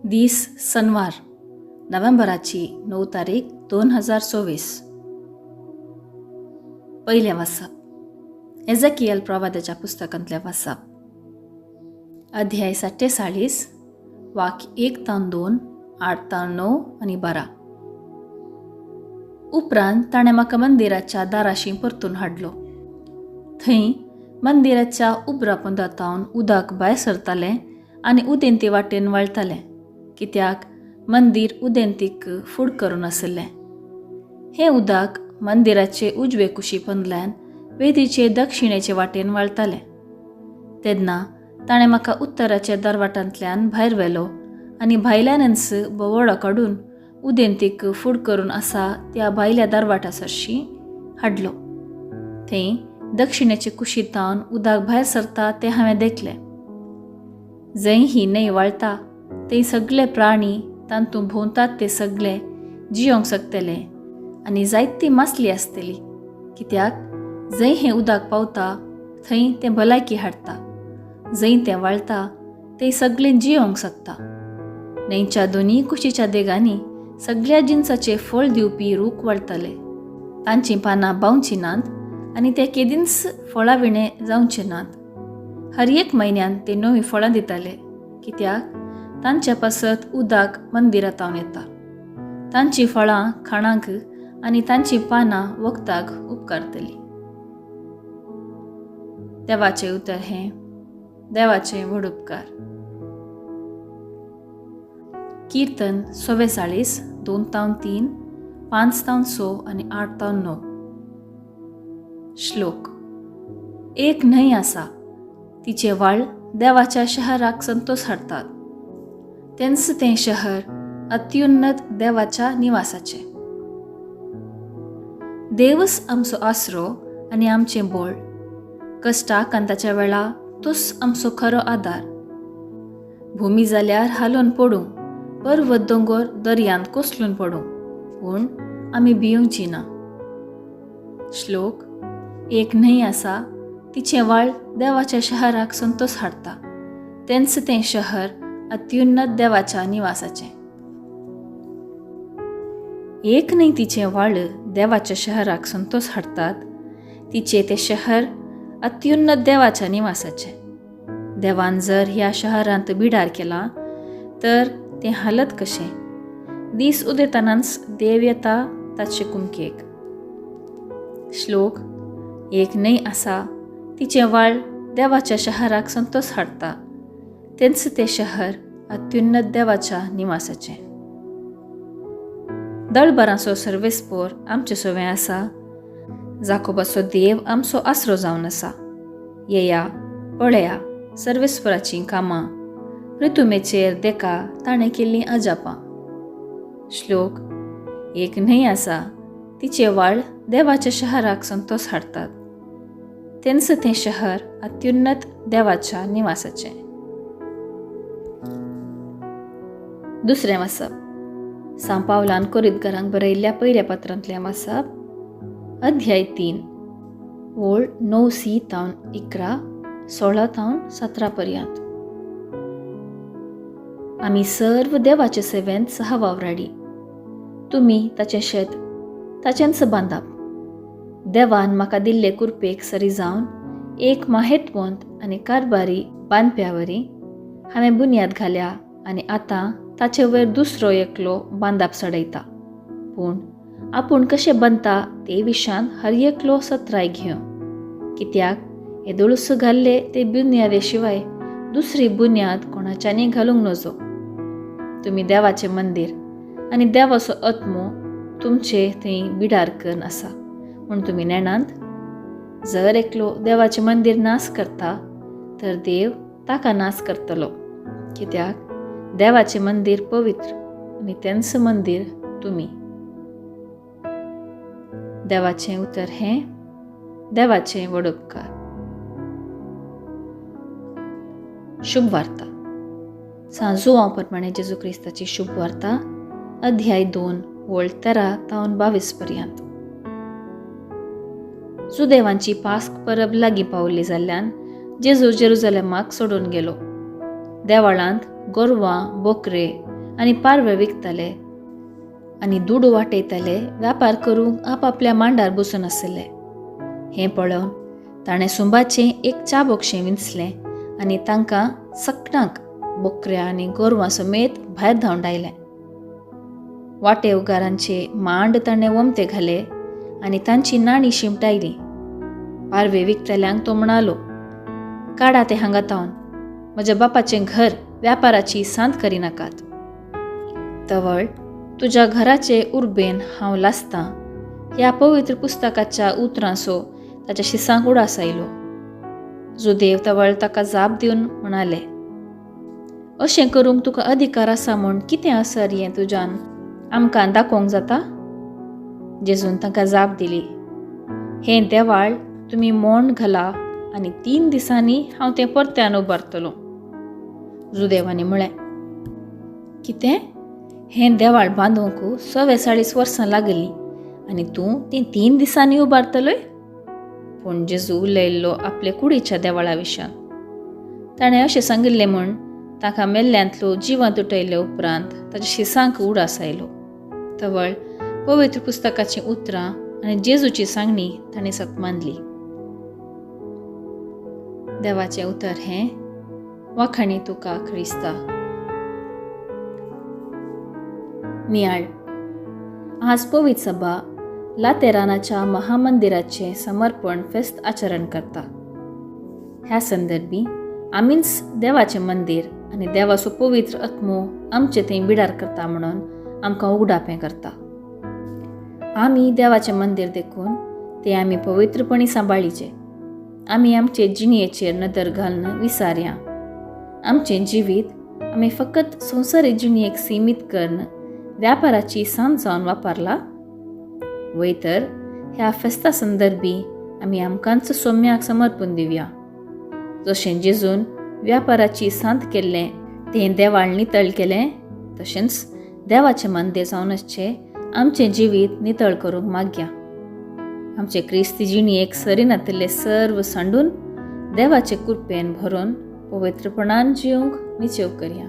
दीस सनवार नोव्हेंबराची 9 तारीख 2024. पहिले वाचप एझेकियल प्रवाद्याच्या पुस्तकांतले वाचप. अध्याय 47 वाक्य 1-2, 8-9 आणि 12. उपरांत ताणें म्हाका मंदिराच्या दाराशी परतून हाडलो. थंय मंदिराच्या उबरा पोंदातावन उदक भायर सरतालें आनी उदेंती वाटेन वळतालें, कित्याक मंदीर उदेंतीक फूड करून आसलें. हें उदक मंदिराचे उजवे कुशी पंदल्यान वेदीचे दक्षिणेचे वाटेन वळतालें. तेन्ना ताणें म्हाका उत्तराच्या दरवाटांतल्यान भायर व्हेलो आनी भायल्यानच बोवाळो काडून उदेंतीक फूड करून आसा त्या भायल्या दरवाटा सरशी हाडलो. थंय दक्षिणेचे कुशीतावन उदक भायर सरता तें हांवें देखलें. जंय ही न्हंय वळटा थंय सगळे प्राणी तांतूं भोंवतात ते सगळे जियोंक शकतले आनी जायती मासली आसतली, कित्याक जंय हें उदक पावता थंय तें भलायकी हाडटा. जंय तें वळटा थंय सगळें जियोंक शकता. न्हंयच्या दोनी कुशीच्या देगांनी सगळ्या जिन्साचे फळ दिवपी रूख वळतले. तांचीं पानां बावचीं नात आनी ते केदींच फळां विणे जावचे नात. हर एक म्हयन्यान ते नवीं फळां दिताले, कित्याक तांच्या पासत उदक मंदिरांतावन येता. तांचीं फळां खाणांक आनी तांचीं पानां वखदाक उपकारतलीं. देवाचें उतर हें. देवाचें व्हड उपकार. कीर्तन 44, 2-3, 5-6 आनी 8-9. श्लोक. एक न्हंय आसा, तिचे व्हाळ देवाच्या शहराक संतोष हाडतात. तेंच तें शहर अत्युन्नत देवाच्या निवासाचें. देवच आमचो आसरो आनी आमचें बळ. कश्टाक आनी ताच्या वेळा तूच आमचो खरो आदार. भुमी जाल्यार हालोवन पडूं, पर्वत दोंगर दर्यांत कोसलून पडूं, पूण आमी भियोंची ना. श्लोक. एक न्हंय आसा, तिचें व्हाळ देवाच्या शहराक संतोष हाडटा. तेंच तें शहर अत्युन्नत देवाच्या निवासाचें. एक न्हंय तिचें व्हाळ देवाच्या शहराक संतोष हाडतात. तिचे तें शहर अत्युन्नत देवाच्या निवासाचें. देवान जर ह्या शहरांत बिडार केला तर तें हालत कशें. दीस उदेतानाच देव येता ताचे कुमकेक. श्लोक. एक न्हंय आसा, तिचें व्हाळ देवाच्या शहराक संतोष हाडटा. तेंच तें शहर अत्युन्नत देवाच्या निवासाचें. दळबरांचो सर्वेस्पोर आमचे सोवें आसा. जाकोबाचो देव आमचो आसरो जावन आसा. येया, पळया सर्वेस्पराचीं कामां, ऋतुमेचेर देका ताणें केल्लीं अजापां. श्लोक. एक न्हंय आसा, तिचें व्हाळ देवाच्या शहराक संतोष हाडतात. तेंच तें शहर अत्युन्नत देवाच्या निवासाचें. दुसरें वाचप. सांत पावलान कोरिंथकारांक बरयल्ल्या पयल्या पत्रांतलें वाचप. अध्याय 3 ओळ 9-11, 16-17 पर्यंत. आमी सर्व देवाचे सेवेंत सहवावराडी. तुमी ताचें शेत ताचेंच बांदप. देवान म्हाका दिल्ले कुरपेक सरी जावन एक माहेतवंत आनी कारभारी बांदप्यावरी हांवें बुन्याद घाल्या आनी आतां ताचे वयर दुसरो एकलो बांदप सडयता. पूण आपूण कशें बांदता ते विशान हर एकलो सत्राय घेवं, कित्याक येदोळस घाल्ले ते बुन्यादे शिवाय दुसरी बुन्याद कोणाच्यानी घालूंक नजो. तुमी देवाचें मंदीर आनी देवाचो आत्मो तुमचे थंय बिडार करून आसा म्हूण तुमी नेणांत. जर एकलो देवाचें मंदीर नास करता तर देव ताका नास करतलो, कित्याक देवाचें मंदीर पवित्र आनी तेंच मंदीर तुमी. देवाचें उतर हें. देवाचें व्हड उपकार. शुभ वार्ता. सांजो प्रमाणे जेजू क्रिस्ताची शुभ वार्ता. अध्याय 2 ओळ 13-22 पर्यंत. सुदैवांची पास्क परब लागीं पावली जाल्ल्यान जेजू जेरुजलेमाक सोडून गेलो. देवळांत गोरवां, बोकरे आनी पारवे विकताले आनी दुडू वाटयताले व्यापार करूंक आपआपल्या मांडार बसून आसले. हें पळोवन ताणें सुंबाचें एक चाबोकशें विंचलें आनी तांकां सगळ्यांक बोकऱ्या आनी गोरवां समेत भायर धांवडायलें. वाटेवकारांचे मांड ताणें वमते घाले आनी तांची नाणी शिमटायली. पारवे विकतल्यांक तो म्हणालो, काडा ते हांगा तावन, म्हज्या बापाचें घर व्यापाराची सांत करिनाकात. तवळ तुज्या घराचे उर्बेन हांव लासतां ह्या पवित्र पुस्तकाच्या उतरांचो ताच्या शिसांक उडास आयलो. जुदेव तवळ ताका जाप दिवन म्हणाले, अशें करूंक तुका अधिकार आसा म्हूण कितें आसा रे तुज्यान आमकां दाखोवंक जाता? जेजून तांकां जाप दिली, हें देवाळ तुमी मोंड घाला आनी 3 दिसांनी हांव तें परत्यान उबारतलो. जुदेवानी म्हळें, कितें? हें देवाळ बांदूंक 44 वर्सां लागलीं आनी तूं तें 3 दिसांनी उबारतलोय? पूण जेजू उलयल्लो आपले कुडीच्या देवाळा विशयान. ताणें अशें सांगिल्लें म्हूण ताका मेल्ल्यांतलो जिवंत उठयले उपरांत ताच्या शिसांक उडास आयलो. तवळ पवित्र पुस्तकाचीं उतरां आनी जेजूची सांगणी ताणें सतमानली. देवाचें उतर हें, वाखाणी तुका क्रिस्ता. नियाळ. आज पवित्र सभा लातेरानाच्या महामंदिराचे समर्पण फेस्त आचरण करता. ह्या संदर्भी आमीच देवाचें मंदिर आनी देवाचो पवित्र आत्मो आमचे थंय बिडार करता म्हणून आमकां उगडापें करता. आमी देवाचें मंदिर देखून तें आमी पवित्रपणी सांबाळीचें. आमी आमचे जिणयेचेर नदर घालन विसारया. आमचें जिवीत आमी फकत संवसारीक जिणयेक सीमीत करून व्यापाराची सांत जावन वापरला? वय तर ह्या फेस्ता संदर्भी आमी आमकांच सोम्याक समर्पण दिवया. जशें जेजून व्यापाराची सांत केल्लें तें देवाळ नितळ केलें, तशेंच देवाचें मंदिर जावन आसचें आमचें जिवीत नितळ करूंक मागया. आमचे क्रिस्ती जिणयेक सरिनातले सर्व सांडून देवाचे कृपेन भरून पवित्रपणान जिवंक निचेव करया.